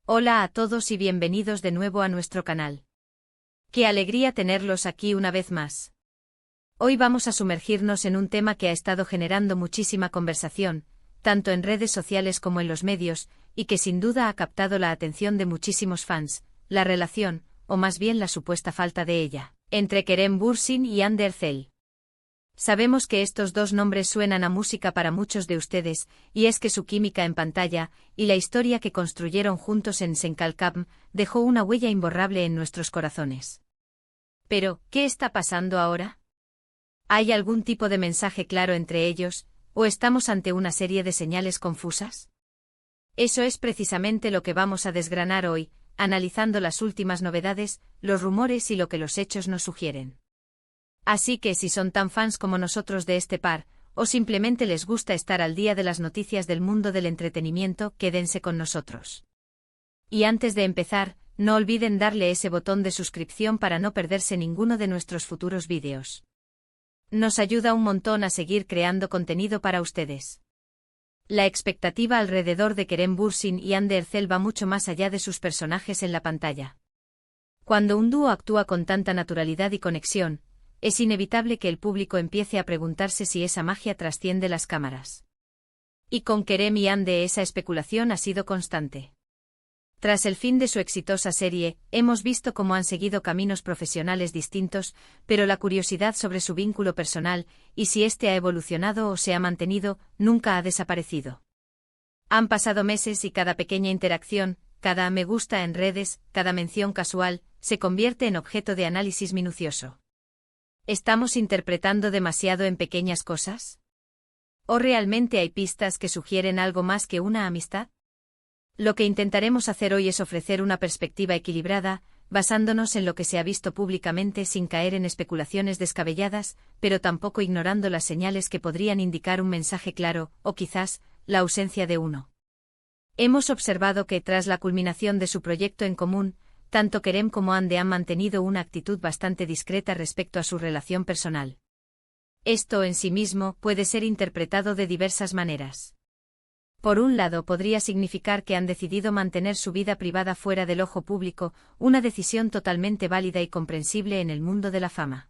Hola a todos y bienvenidos de nuevo a nuestro canal. Qué alegría tenerlos aquí una vez más. Hoy vamos a sumergirnos en un tema que ha estado generando muchísima conversación, tanto en redes sociales como en los medios, y que sin duda ha captado la atención de muchísimos fans: la relación, o más bien la supuesta falta de ella, entre Kerem Bürsin y Hande Erçel. Sabemos que estos dos nombres suenan a música para muchos de ustedes, y es que su química en pantalla, y la historia que construyeron juntos en Senkalkam, dejó una huella imborrable en nuestros corazones. Pero, ¿qué está pasando ahora? ¿Hay algún tipo de mensaje claro entre ellos, o estamos ante una serie de señales confusas? Eso es precisamente lo que vamos a desgranar hoy, analizando las últimas novedades, los rumores y lo que los hechos nos sugieren. Así que si son tan fans como nosotros de este par, o simplemente les gusta estar al día de las noticias del mundo del entretenimiento, quédense con nosotros. Y antes de empezar, no olviden darle ese botón de suscripción para no perderse ninguno de nuestros futuros vídeos. Nos ayuda un montón a seguir creando contenido para ustedes. La expectativa alrededor de Kerem Bürsin y Hande Erçel va mucho más allá de sus personajes en la pantalla. Cuando un dúo actúa con tanta naturalidad y conexión, es inevitable que el público empiece a preguntarse si esa magia trasciende las cámaras. Y con Kerem y Hande esa especulación ha sido constante. Tras el fin de su exitosa serie, hemos visto cómo han seguido caminos profesionales distintos, pero la curiosidad sobre su vínculo personal, y si éste ha evolucionado o se ha mantenido, nunca ha desaparecido. Han pasado meses y cada pequeña interacción, cada me gusta en redes, cada mención casual, se convierte en objeto de análisis minucioso. ¿Estamos interpretando demasiado en pequeñas cosas? ¿O realmente hay pistas que sugieren algo más que una amistad? Lo que intentaremos hacer hoy es ofrecer una perspectiva equilibrada, basándonos en lo que se ha visto públicamente sin caer en especulaciones descabelladas, pero tampoco ignorando las señales que podrían indicar un mensaje claro, o quizás, la ausencia de uno. Hemos observado que tras la culminación de su proyecto en común, tanto Kerem como Hande han mantenido una actitud bastante discreta respecto a su relación personal. Esto en sí mismo puede ser interpretado de diversas maneras. Por un lado, podría significar que han decidido mantener su vida privada fuera del ojo público, una decisión totalmente válida y comprensible en el mundo de la fama.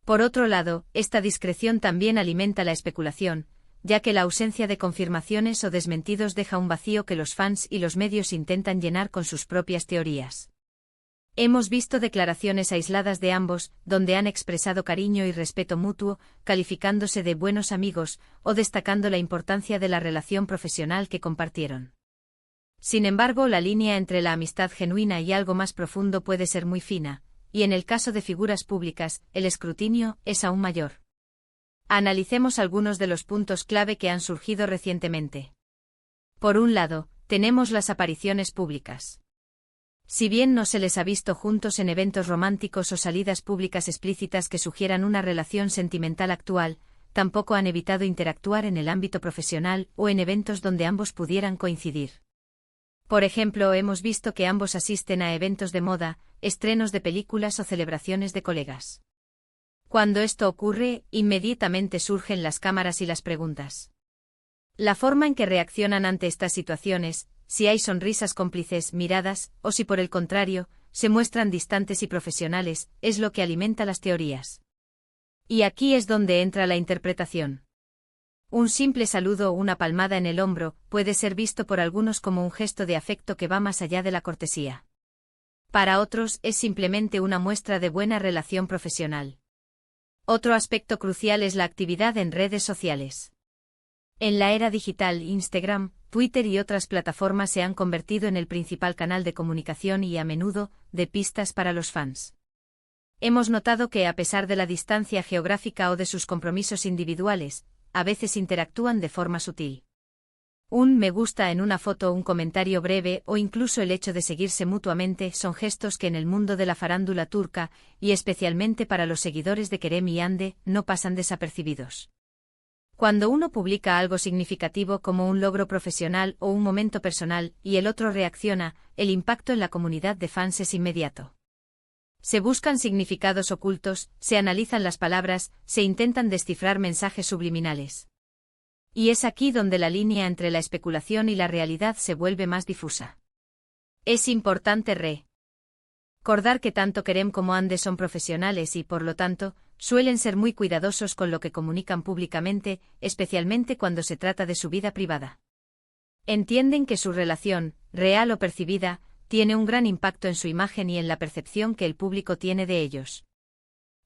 Por otro lado, esta discreción también alimenta la especulación, ya que la ausencia de confirmaciones o desmentidos deja un vacío que los fans y los medios intentan llenar con sus propias teorías. Hemos visto declaraciones aisladas de ambos, donde han expresado cariño y respeto mutuo, calificándose de buenos amigos, o destacando la importancia de la relación profesional que compartieron. Sin embargo, la línea entre la amistad genuina y algo más profundo puede ser muy fina, y en el caso de figuras públicas, el escrutinio es aún mayor. Analicemos algunos de los puntos clave que han surgido recientemente. Por un lado, tenemos las apariciones públicas. Si bien no se les ha visto juntos en eventos románticos o salidas públicas explícitas que sugieran una relación sentimental actual, tampoco han evitado interactuar en el ámbito profesional o en eventos donde ambos pudieran coincidir. Por ejemplo, hemos visto que ambos asisten a eventos de moda, estrenos de películas o celebraciones de colegas. Cuando esto ocurre, inmediatamente surgen las cámaras y las preguntas. La forma en que reaccionan ante estas situaciones, si hay sonrisas cómplices, miradas, o si por el contrario, se muestran distantes y profesionales, es lo que alimenta las teorías. Y aquí es donde entra la interpretación. Un simple saludo o una palmada en el hombro puede ser visto por algunos como un gesto de afecto que va más allá de la cortesía. Para otros es simplemente una muestra de buena relación profesional. Otro aspecto crucial es la actividad en redes sociales. En la era digital, Instagram, Twitter y otras plataformas se han convertido en el principal canal de comunicación y, a menudo, de pistas para los fans. Hemos notado que, a pesar de la distancia geográfica o de sus compromisos individuales, a veces interactúan de forma sutil. Un me gusta en una foto, un comentario breve o incluso el hecho de seguirse mutuamente son gestos que en el mundo de la farándula turca, y especialmente para los seguidores de Kerem y Hande, no pasan desapercibidos. Cuando uno publica algo significativo como un logro profesional o un momento personal y el otro reacciona, el impacto en la comunidad de fans es inmediato. Se buscan significados ocultos, se analizan las palabras, se intentan descifrar mensajes subliminales. Y es aquí donde la línea entre la especulación y la realidad se vuelve más difusa. Es importante recordar que tanto Kerem como Hande son profesionales y, por lo tanto, suelen ser muy cuidadosos con lo que comunican públicamente, especialmente cuando se trata de su vida privada. Entienden que su relación, real o percibida, tiene un gran impacto en su imagen y en la percepción que el público tiene de ellos.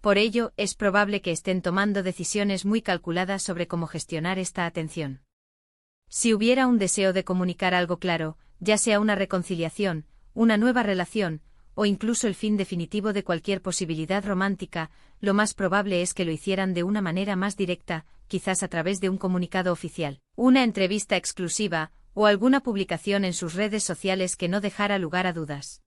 Por ello, es probable que estén tomando decisiones muy calculadas sobre cómo gestionar esta atención. Si hubiera un deseo de comunicar algo claro, ya sea una reconciliación, una nueva relación, o incluso el fin definitivo de cualquier posibilidad romántica, lo más probable es que lo hicieran de una manera más directa, quizás a través de un comunicado oficial, una entrevista exclusiva, o alguna publicación en sus redes sociales que no dejara lugar a dudas.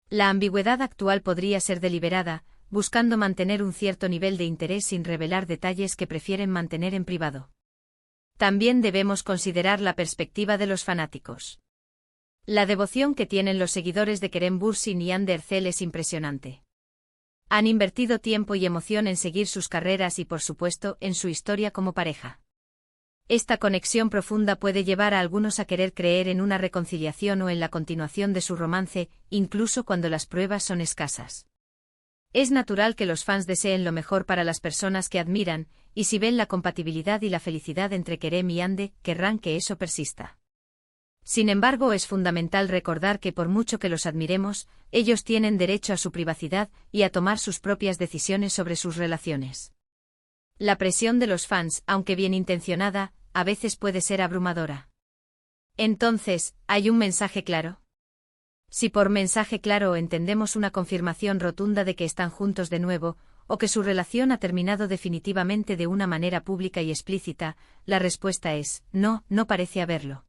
La ambigüedad actual podría ser deliberada, buscando mantener un cierto nivel de interés sin revelar detalles que prefieren mantener en privado. También debemos considerar la perspectiva de los fanáticos. La devoción que tienen los seguidores de Kerem Bürsin y Hande Erçel es impresionante. Han invertido tiempo y emoción en seguir sus carreras y, por supuesto, en su historia como pareja. Esta conexión profunda puede llevar a algunos a querer creer en una reconciliación o en la continuación de su romance, incluso cuando las pruebas son escasas. Es natural que los fans deseen lo mejor para las personas que admiran, y si ven la compatibilidad y la felicidad entre Kerem y Hande, querrán que eso persista. Sin embargo, es fundamental recordar que por mucho que los admiremos, ellos tienen derecho a su privacidad y a tomar sus propias decisiones sobre sus relaciones. La presión de los fans, aunque bien intencionada, a veces puede ser abrumadora. Entonces, ¿hay un mensaje claro? Si por mensaje claro entendemos una confirmación rotunda de que están juntos de nuevo, o que su relación ha terminado definitivamente de una manera pública y explícita, la respuesta es, no, no parece haberlo.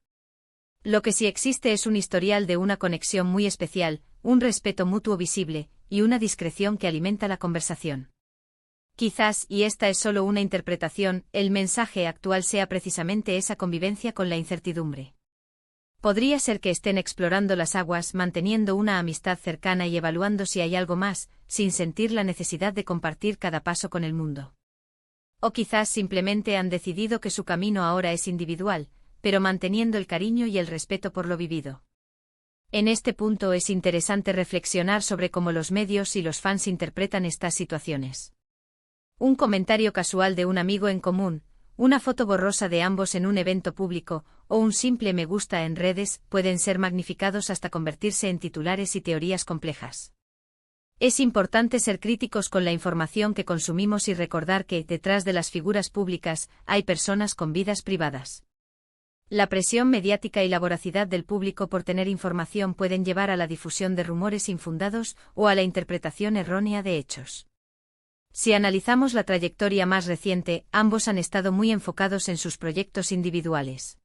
Lo que sí existe es un historial de una conexión muy especial, un respeto mutuo visible, y una discreción que alimenta la conversación. Quizás, y esta es solo una interpretación, el mensaje actual sea precisamente esa convivencia con la incertidumbre. Podría ser que estén explorando las aguas, manteniendo una amistad cercana y evaluando si hay algo más, sin sentir la necesidad de compartir cada paso con el mundo. O quizás simplemente han decidido que su camino ahora es individual, pero manteniendo el cariño y el respeto por lo vivido. En este punto es interesante reflexionar sobre cómo los medios y los fans interpretan estas situaciones. Un comentario casual de un amigo en común, una foto borrosa de ambos en un evento público, o un simple me gusta en redes, pueden ser magnificados hasta convertirse en titulares y teorías complejas. Es importante ser críticos con la información que consumimos y recordar que, detrás de las figuras públicas, hay personas con vidas privadas. La presión mediática y la voracidad del público por tener información pueden llevar a la difusión de rumores infundados o a la interpretación errónea de hechos. Si analizamos la trayectoria más reciente, ambos han estado muy enfocados en sus proyectos individuales.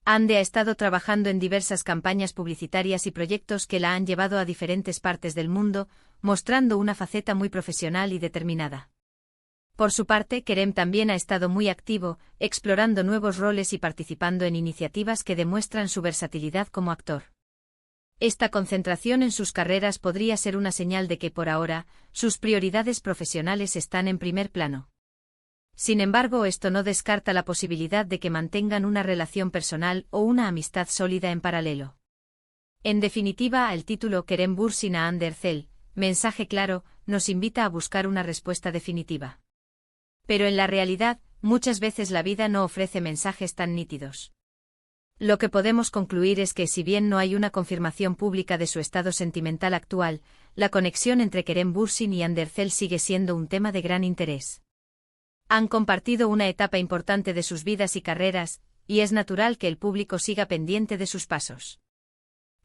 Hande ha estado trabajando en diversas campañas publicitarias y proyectos que la han llevado a diferentes partes del mundo, mostrando una faceta muy profesional y determinada. Por su parte, Kerem también ha estado muy activo, explorando nuevos roles y participando en iniciativas que demuestran su versatilidad como actor. Esta concentración en sus carreras podría ser una señal de que por ahora, sus prioridades profesionales están en primer plano. Sin embargo, esto no descarta la posibilidad de que mantengan una relación personal o una amistad sólida en paralelo. En definitiva, el título Kerem Bürsin a Hande Erçel, mensaje claro, nos invita a buscar una respuesta definitiva. Pero en la realidad, muchas veces la vida no ofrece mensajes tan nítidos. Lo que podemos concluir es que si bien no hay una confirmación pública de su estado sentimental actual, la conexión entre Kerem Bürsin y Hande Erçel sigue siendo un tema de gran interés. Han compartido una etapa importante de sus vidas y carreras, y es natural que el público siga pendiente de sus pasos.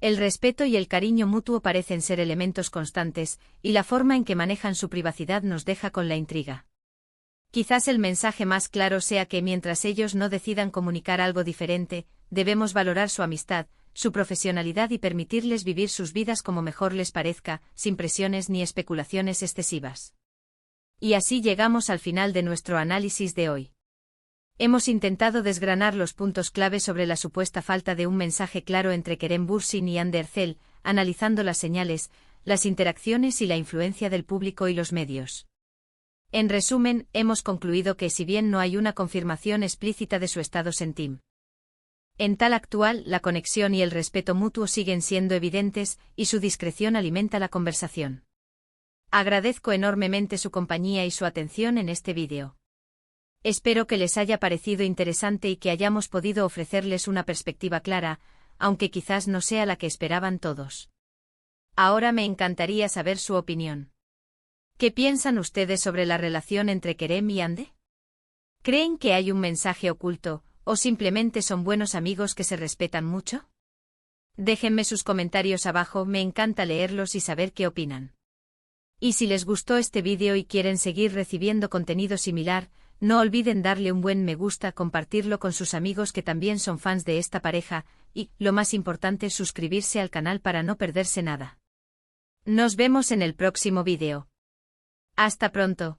El respeto y el cariño mutuo parecen ser elementos constantes, y la forma en que manejan su privacidad nos deja con la intriga. Quizás el mensaje más claro sea que mientras ellos no decidan comunicar algo diferente, debemos valorar su amistad, su profesionalidad y permitirles vivir sus vidas como mejor les parezca, sin presiones ni especulaciones excesivas. Y así llegamos al final de nuestro análisis de hoy. Hemos intentado desgranar los puntos clave sobre la supuesta falta de un mensaje claro entre Kerem Bürsin y Hande Erçel, analizando las señales, las interacciones y la influencia del público y los medios. En resumen, hemos concluido que si bien no hay una confirmación explícita de su estado sentimental En tal actual, la conexión y el respeto mutuo siguen siendo evidentes, y su discreción alimenta la conversación. Agradezco enormemente su compañía y su atención en este vídeo. Espero que les haya parecido interesante y que hayamos podido ofrecerles una perspectiva clara, aunque quizás no sea la que esperaban todos. Ahora me encantaría saber su opinión. ¿Qué piensan ustedes sobre la relación entre Kerem y Hande? ¿Creen que hay un mensaje oculto, o simplemente son buenos amigos que se respetan mucho? Déjenme sus comentarios abajo, me encanta leerlos y saber qué opinan. Y si les gustó este vídeo y quieren seguir recibiendo contenido similar, no olviden darle un buen me gusta, compartirlo con sus amigos que también son fans de esta pareja, y, lo más importante, suscribirse al canal para no perderse nada. Nos vemos en el próximo vídeo. Hasta pronto.